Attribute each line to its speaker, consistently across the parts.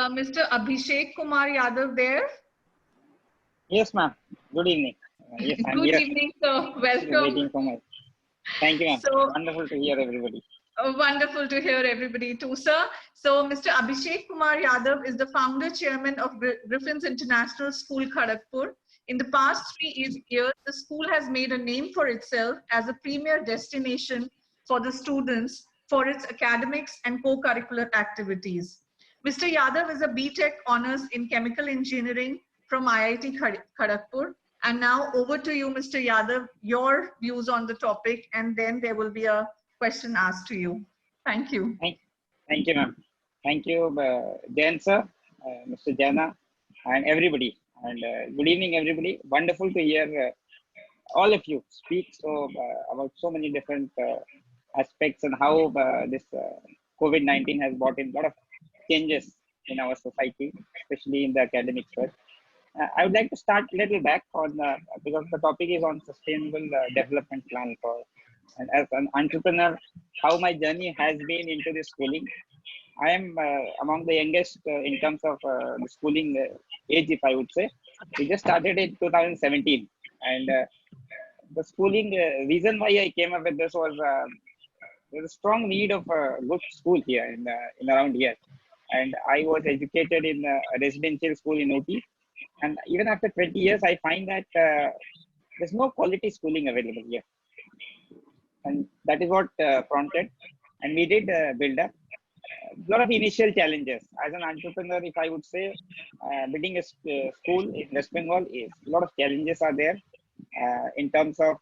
Speaker 1: Mr. Abhishek Kumar Yadav there?
Speaker 2: Yes, ma'am. Good evening. Yes, I'm
Speaker 1: Good
Speaker 2: here.
Speaker 1: evening, sir.
Speaker 2: Waiting
Speaker 1: Welcome.
Speaker 2: for my. Thank you, ma'am.
Speaker 1: So
Speaker 2: Wonderful to hear everybody.
Speaker 1: wonderful to hear everybody too, sir. So Mr. Abhishek Kumar Yadav is the founder chairman of Griffin's International School, Kharagpur. In the past 3 years, the school has made a name for itself as a premier destination for the students for its academics and co-curricular activities. Mr. Yadav is a BTech honors in chemical engineering from IIT Kharagpur. And now over to you, Mr. Yadav, your views on the topic, and then there will be a question asked to you. Thank you.
Speaker 2: Thank you, ma'am. Thank you, Jain sir, Mr. Jana, and everybody. And good evening, everybody. Wonderful to hear all of you speak about so many different aspects and how this COVID-19 has brought in a lot of changes in our society, especially in the academic world. I would like to start a little back on because the topic is on sustainable development plan for, and as an entrepreneur, how my journey has been into the schooling. I am among the youngest in terms of the schooling age, if I would say. We just started in 2017, and the schooling reason why I came up with this was there's a strong need of a good school here in around here, and I was educated in a residential school in OT, and even after 20 years, I find that there's no quality schooling available here, and that is what prompted, and we did build up a lot of initial challenges as an entrepreneur. If I would say, building a school in West Bengal is a lot of challenges are there in terms of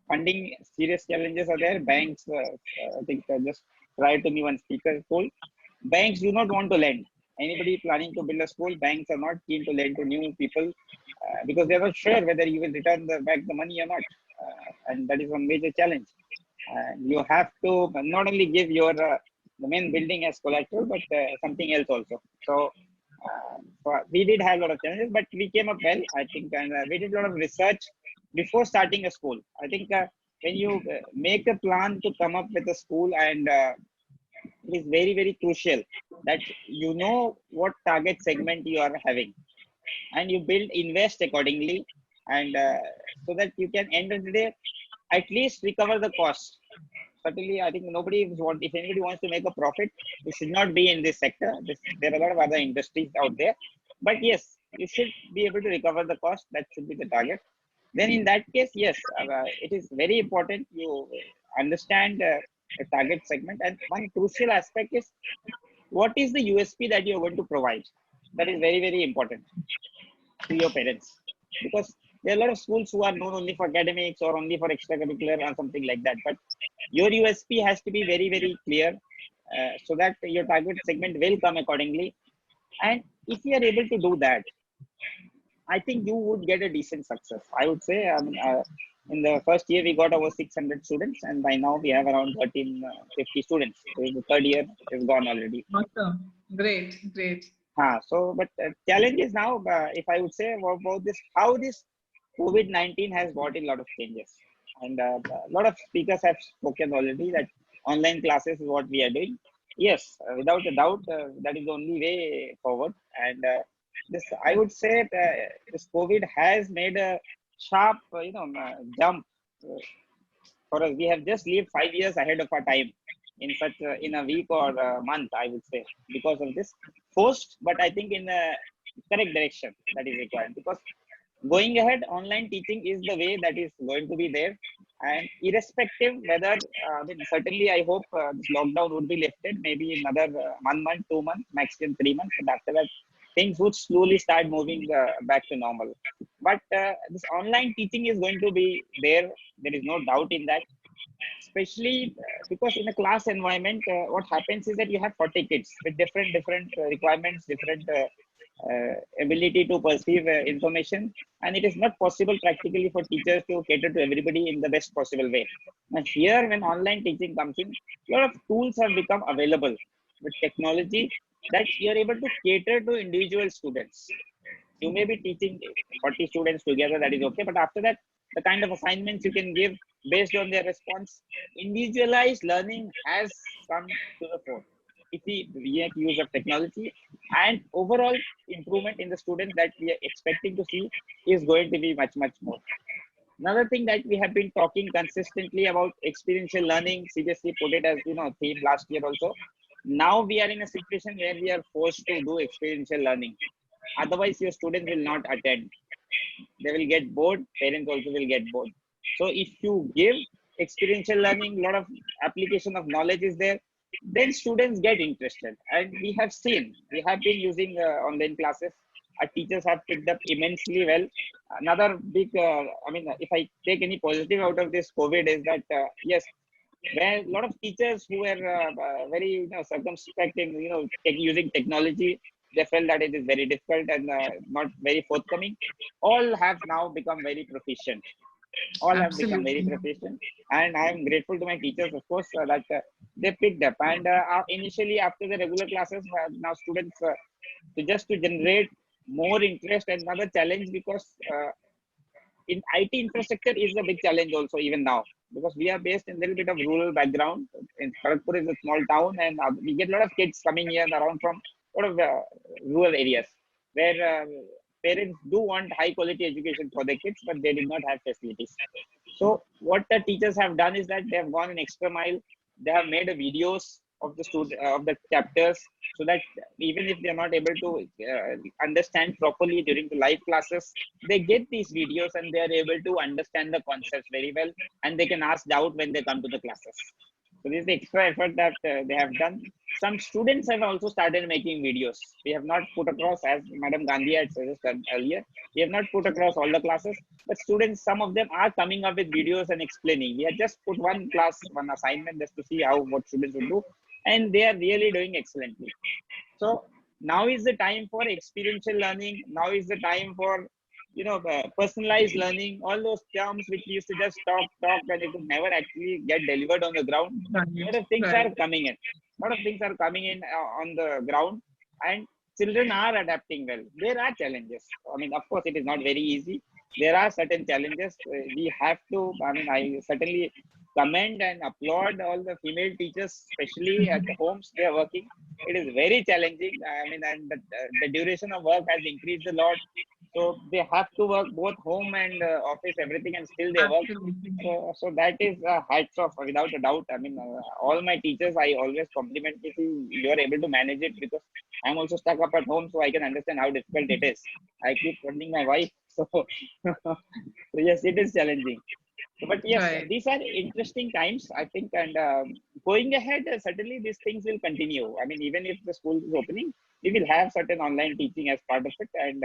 Speaker 2: funding. Serious challenges are there. Banks, I think, just prior to me, one speaker told, banks do not want to lend. Anybody planning to build a school, banks are not keen to lend to new people because they are not sure whether you will return back the money or not, and that is one major challenge. You have to not only give your the main building as collateral, but something else also. So we did have a lot of challenges, but we came up well, I think, and we did a lot of research before starting a school. I think when you make a plan to come up with a school, and it is very, very crucial that you know what target segment you are having, and you invest accordingly, and so that you can end of the day at least recover the cost. Certainly, I think if anybody wants to make a profit, it should not be in this sector. There are a lot of other industries out there. But yes, you should be able to recover the cost. That should be the target. Then in that case, yes, it is very important you understand the target segment. And one crucial aspect is what is the USP that you're going to provide. That is very, very important to your parents. Because there are a lot of schools who are known only for academics or only for extracurricular or something like that. But your USP has to be very, very clear so that your target segment will come accordingly. And if you are able to do that, I think you would get a decent success. I would say, in the first year, we got over 600 students, and by now we have around 1350 students. So the third year is gone already.
Speaker 1: Awesome. Great, great.
Speaker 2: But challenge is now, if I would say about this, how this COVID-19 has brought in a lot of changes. And a lot of speakers have spoken already that online classes is what we are doing. Yes, without a doubt, that is the only way forward. And this, I would say, this COVID has made a sharp, jump for us. We have just lived 5 years ahead of our time in in a week or a month, I would say, because of this forced, but I think in the correct direction that is required. Because going ahead, online teaching is the way that is going to be there, and irrespective whether certainly I hope this lockdown would be lifted maybe in another 1 month, 2 months, maximum 3 months, and after that things would slowly start moving back to normal. But this online teaching is going to be there. There is no doubt in that, especially because in a class environment, what happens is that you have 40 kids with different requirements, different ability to perceive information, and it is not possible practically for teachers to cater to everybody in the best possible way. And here, when online teaching comes in, a lot of tools have become available with technology that you are able to cater to individual students. You may be teaching 40 students together, that is okay, but after that, the kind of assignments you can give based on their response, individualized learning has come to the fore. if we make use of technology, and overall improvement in the students that we are expecting to see is going to be much, much more. Another thing that we have been talking consistently about experiential learning, CBSE put it as theme last year also. Now we are in a situation where we are forced to do experiential learning. Otherwise, your students will not attend. They will get bored. Parents also will get bored. So if you give experiential learning, a lot of application of knowledge is there, then students get interested. And we have seen, we have been using online classes. Our teachers have picked up immensely well. Another big, if I take any positive out of this COVID is that, yes, where a lot of teachers who were very circumspect in using technology, they felt that it is very difficult and not very forthcoming. All have now become very proficient. All have become very
Speaker 1: Absolutely.
Speaker 2: proficient, and I am grateful to my teachers, of course, that they picked up. And initially, after the regular classes, now students to generate more interest. And another challenge, because in IT infrastructure is a big challenge also even now, because we are based in a little bit of rural background. In Kharagpur is a small town, and we get a lot of kids coming here around from a lot of rural areas where parents do want high quality education for their kids, but they did not have facilities. So what the teachers have done is that they have gone an extra mile. They have made a videos of the student of the chapters, so that even if they are not able to understand properly during the live classes, they get these videos and they are able to understand the concepts very well, and they can ask doubt when they come to the classes. So this is the extra effort that they have done. Some students have also started making videos. We have not put across, as Madam Gandhi had suggested earlier, we have not put across all the classes, but students, some of them are coming up with videos and explaining. We have just put one class, one assignment just to see how what students will do, and they are really doing excellently. So now is the time for experiential learning. Now is the time for personalized learning. All those terms which we used to just talk, and it could never actually get delivered on the ground. A
Speaker 1: Right.
Speaker 2: lot of things
Speaker 1: Right.
Speaker 2: are coming in. A lot of things are coming in on the ground, and children are adapting well. There are challenges. I mean, of course, it is not very easy. There are certain challenges. We have to. I mean, I certainly commend and applaud all the female teachers, especially at the homes they are working. It is very challenging. I mean, and the duration of work has increased a lot. So they have to work both home and office, everything, and still they work.
Speaker 1: Absolutely.
Speaker 2: So that is hats off, without a doubt. I mean, all my teachers, I always compliment if you are able to manage it, because I'm also stuck up at home, so I can understand how difficult it is. I keep telling my wife, so, so yes, it is challenging. But yes,
Speaker 1: Right.
Speaker 2: these are interesting times, I think, and going ahead, certainly these things will continue. I mean, even if the school is opening, we will have certain online teaching as part of it, and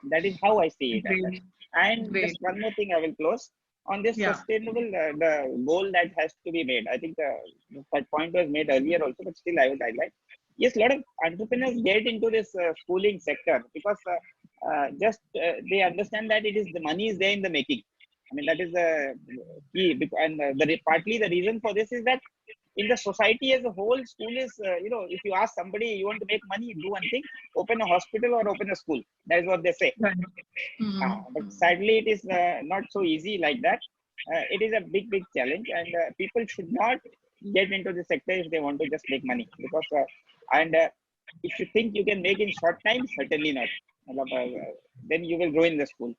Speaker 2: that is how I see it.
Speaker 1: Great.
Speaker 2: And just
Speaker 1: Great.
Speaker 2: one more thing I will close on this
Speaker 1: Yeah.
Speaker 2: sustainable, the goal that has to be made. I think that point was made earlier also, but still I would highlight. Yes, a lot of entrepreneurs get into this schooling sector because they understand that it is the money is there in the making. I mean, that is the key. And partly the reason for this is that in the society as a whole, school is, if you ask somebody, you want to make money, do one thing, open a hospital or open a school. That is what they say.
Speaker 1: Right. Hmm.
Speaker 2: But sadly, it is not so easy like that. It is a big, big challenge, and people should not get into the sector if they want to just make money. Because and if you think you can make in short time, certainly not. Then you will ruin the school.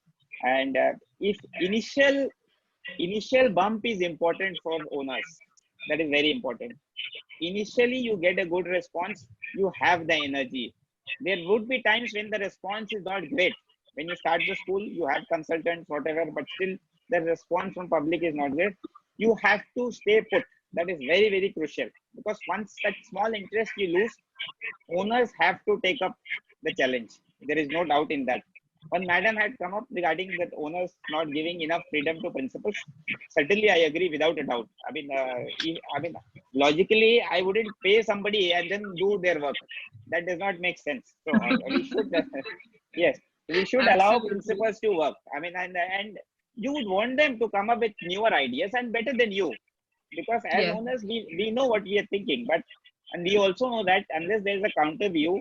Speaker 2: And if initial bump is important for owners, that is very important. Initially, you get a good response, you have the energy. There would be times when the response is not great. When you start the school, you have consultants, whatever, but still the response from public is not great. You have to stay put. That is very, very crucial, because once that small interest you lose, owners have to take up the challenge. There is no doubt in that. One madam had come up regarding that owners not giving enough freedom to principals. Certainly, I agree without a doubt. I mean, logically, I wouldn't pay somebody and then do their work. That does not make sense. So we should, yes, we should allow
Speaker 1: Absolutely.
Speaker 2: principals to work. I mean, and you would want them to come up with newer ideas and better than you, because as
Speaker 1: Yes.
Speaker 2: owners, we know what we are thinking, but and we also know that unless there is a counter view,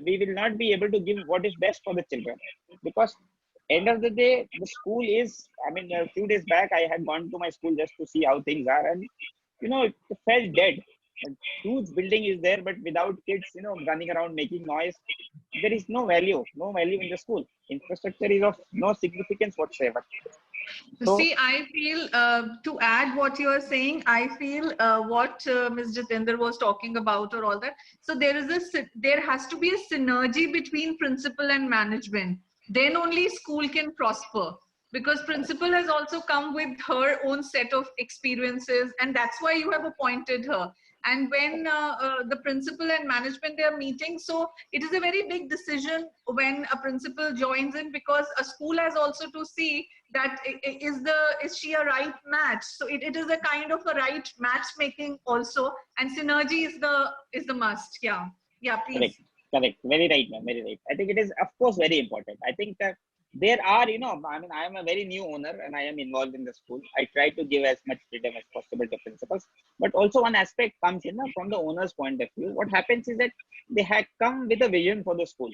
Speaker 2: we will not be able to give what is best for the children. Because end of the day, the school is. I mean, a few days back, I had gone to my school just to see how things are, and it felt dead. A huge building is there, but without kids, running around making noise, there is no value in the school. Infrastructure is of no significance whatsoever. So
Speaker 1: See, I feel to add what you are saying, I feel what Ms. Jitendra was talking about or all that. So there has to be a synergy between principal and management. Then only school can prosper, because principal has also come with her own set of experiences, and that's why you have appointed her. And when the principal and management, they are meeting, so it is a very big decision when a principal joins in, because a school has also to see that is she a right match. So it is a kind of a right matchmaking also, and synergy is the must. Yeah, please.
Speaker 2: correct, correct. Very right, ma'am. Very right. I think it is, of course, very important. I think that there are, I mean, I am a very new owner and I am involved in the school. I try to give as much freedom as possible to principals. But also one aspect comes in from the owner's point of view. What happens is that they had come with a vision for the school,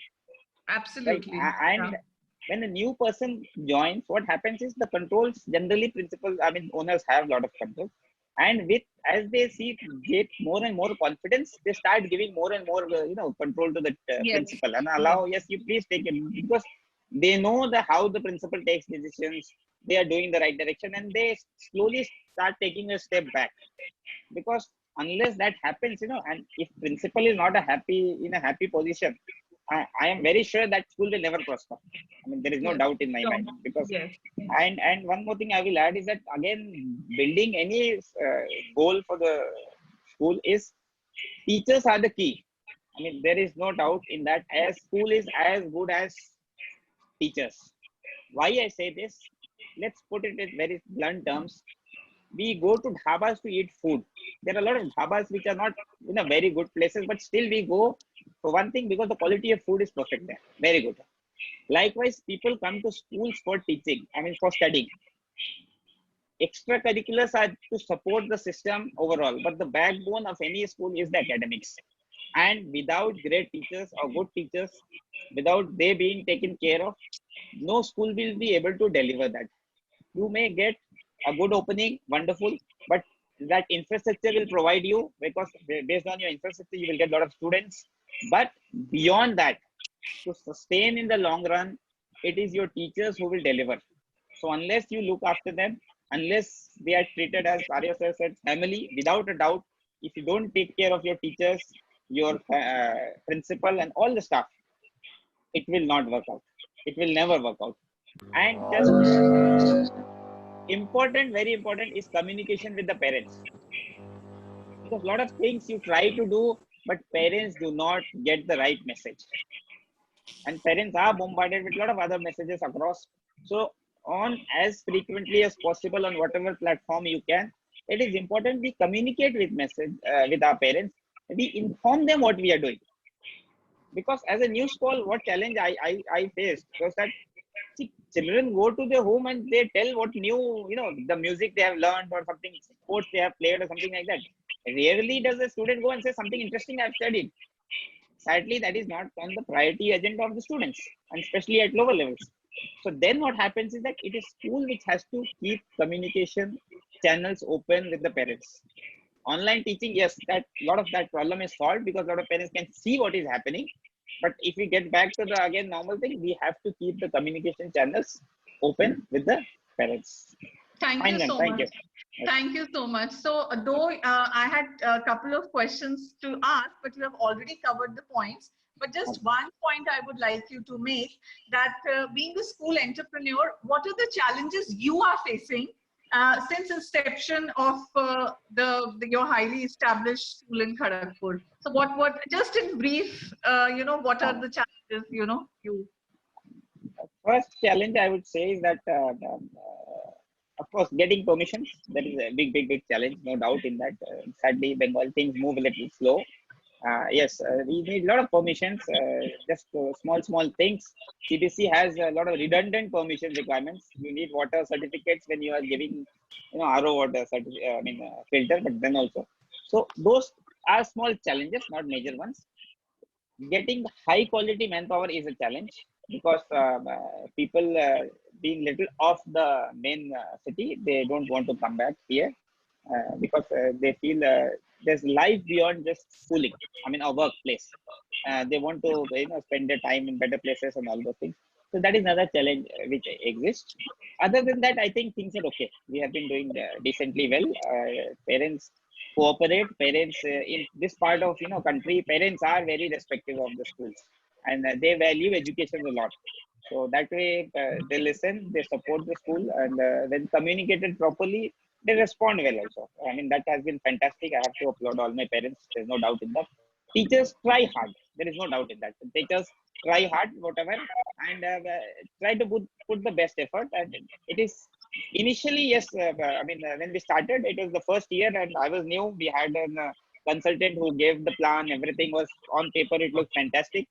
Speaker 2: right?
Speaker 1: Absolutely. Yeah.
Speaker 2: And when a new person joins, what happens is the controls generally principals, I mean, owners have a lot of control. And with as they see get more and more confidence, they start giving more and more control to the
Speaker 1: Yes.
Speaker 2: principal and
Speaker 1: Yes.
Speaker 2: allow, yes, you please take it, because they know the how the principal takes decisions. They are doing the right direction, and they slowly start taking a step back, because unless that happens, and if principal is not in a happy position, I am very sure that school will never prosper. I mean, there is no
Speaker 1: Yes.
Speaker 2: doubt in my
Speaker 1: Sure.
Speaker 2: mind, because
Speaker 1: Yes.
Speaker 2: and one more thing I will add is that again, building any goal for the school is teachers are the key. I mean, there is no doubt in that, as school is as good as teachers. Why I say this? Let's put it in very blunt terms. We go to dhabas to eat food. There are a lot of dhabas which are not very good places, but still we go for one thing, because the quality of food is perfect there. Very good. Likewise, people come to schools for teaching, I mean, for studying. Extracurriculars are to support the system overall, but the backbone of any school is the academics. And without great teachers or good teachers, without they being taken care of, no school will be able to deliver that. You may get a good opening, wonderful, but that infrastructure will provide you, because based on your infrastructure, you will get a lot of students. But beyond that, to sustain in the long run, it is your teachers who will deliver. So unless you look after them, unless they are treated as Arya sir said, family, without a doubt, if you don't take care of your teachers, your principal, and all the staff, it will not work out. It will never work out. And just important, very important, is communication with the parents, because a lot of things you try to do, but parents do not get the right message, and parents are bombarded with a lot of other messages across. So on as frequently as possible on whatever platform you can, it is important we communicate with our parents. We inform them what we are doing, because as a new school, what challenge I faced was that, see, children go to their home and they tell what new, the music they have learned, or something sports they have played, or something like that. Rarely does a student go and say something interesting I've studied. Sadly, that is not on the priority agenda of the students, and especially at lower levels. So then what happens is that it is school which has to keep communication channels open with the parents. Online teaching, yes, that a lot of that problem is solved, because a lot of parents can see what is happening. But if we get back to the again normal thing, we have to keep the communication channels open with the parents.
Speaker 1: Thank
Speaker 2: Fine
Speaker 1: you
Speaker 2: then,
Speaker 1: so
Speaker 2: thank
Speaker 1: much.
Speaker 2: you. Yes.
Speaker 1: Thank you so much. So, though I had a couple of questions to ask, but you have already covered the points. But just one point I would like you to make, that being a school entrepreneur, what are the challenges you are facing since inception of your highly established school in Kharagpur? So, what just in brief, what are the challenges you?
Speaker 2: First challenge I would say is that, of course, getting permissions. That is a big challenge, no doubt in that. Sadly, Bengal things move a little slow. Yes, we need a lot of permissions, just small things. CBC has a lot of redundant permission requirements. You need water certificates when you are giving, RO water filter, but then also. So those are small challenges, not major ones. Getting high quality manpower is a challenge, because people being little off the main city, they don't want to come back here, because they feel there's life beyond just schooling. I mean, a workplace. They want to spend their time in better places and all those things. So that is another challenge which exists. Other than that, I think things are okay. We have been doing decently well. Parents cooperate. Parents in this part of country, parents are very respective of the schools, and they value education a lot. So that way, they listen, they support the school, and when communicated properly, they respond well also. I mean, that has been fantastic. I have to applaud all my parents. There's no doubt in that. Teachers try hard. There is no doubt in that. Teachers try hard, whatever, and try to put the best effort. And it is initially, yes, I mean, when we started, it was the first year, and I was new. We had an consultant who gave the plan. Everything was on paper. It looked fantastic.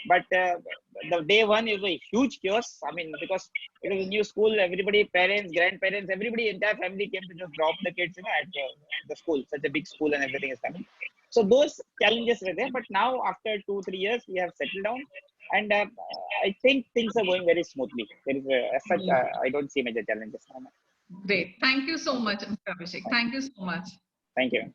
Speaker 2: But the day one is a huge chaos. I mean, because it was a new school, everybody, parents, grandparents, everybody, entire family came to just drop the kids, at the school. Such a big school, and everything is coming. So those challenges were there. But now, after 2-3 years, we have settled down, and I think things are going very smoothly. There is as such, I don't see major challenges now.
Speaker 1: Great. Thank you so much, Mr. Abhishek. Thank you so much.
Speaker 2: Thank you.